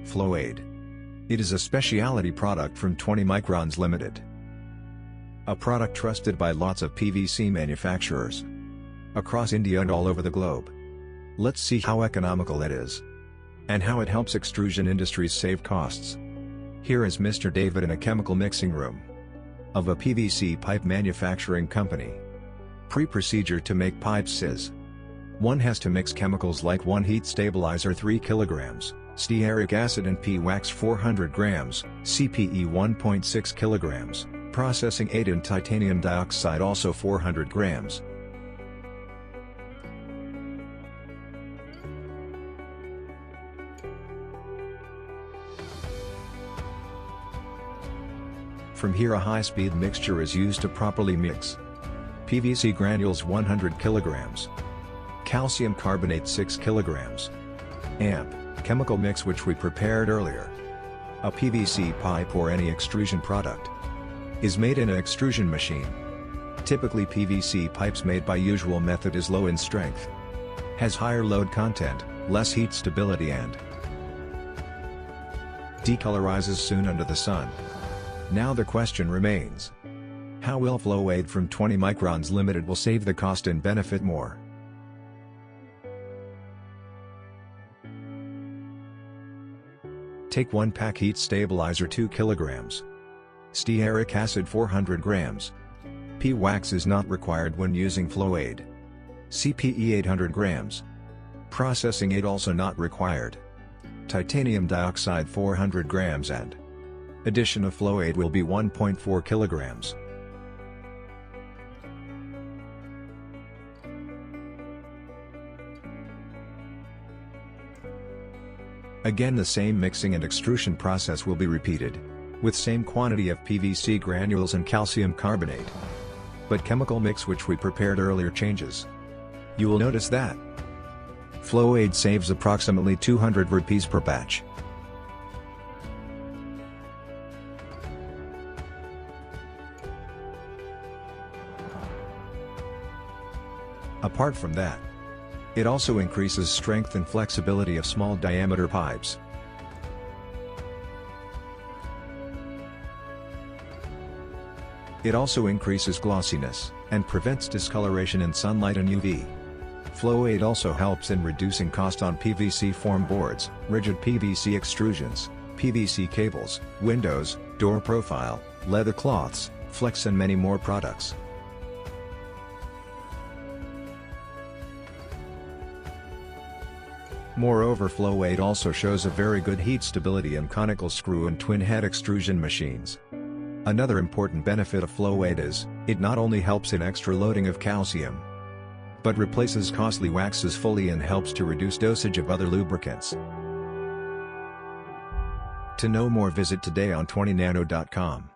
Flowaid. It is a specialty product from 20 Microns Ltd. A product trusted by lots of PVC manufacturers across India and all over the globe. Let's see how economical it is and how it helps extrusion industries save costs. Here is Mr. David in a chemical mixing room of a PVC pipe manufacturing company. Pre-procedure to make pipes is: 1 has to mix chemicals like 1 heat stabilizer 3 kg, stearic acid and P-wax 400 grams, CPE 1.6 kg, processing aid and titanium dioxide also 400 grams. From here a high-speed mixture is used to properly mix PVC granules 100 kg, calcium carbonate 6 kg, amp, chemical mix which we prepared earlier. A PVC pipe or any extrusion product is made in an extrusion machine. Typically PVC pipes made by usual method is low in strength, has higher load content, less heat stability and decolorizes soon under the sun. Now the question remains: how will Flowaid from 20 Microns Ltd will save the cost and benefit more? Take 1 pack heat stabilizer 2 kg, stearic acid 400 grams. P-wax is not required when using Flowaid. CPE 800 grams. Processing aid also not required. Titanium dioxide 400 grams and addition of Flowaid will be 1.4 kg. Again the same mixing and extrusion process will be repeated, with same quantity of PVC granules and calcium carbonate. But chemical mix which we prepared earlier changes. You will notice that Flowaid saves approximately 200 rupees per batch. Apart from that, it also increases strength and flexibility of small diameter pipes. It also increases glossiness, and prevents discoloration in sunlight and UV. Flowaid also helps in reducing cost on PVC form boards, rigid PVC extrusions, PVC cables, windows, door profile, leather cloths, flex and many more products. Moreover Flowaid also shows a very good heat stability in conical screw and twin head extrusion machines. Another important benefit of Flowaid is, it not only helps in extra loading of calcium, but replaces costly waxes fully and helps to reduce dosage of other lubricants. To know more visit today on 20nano.com.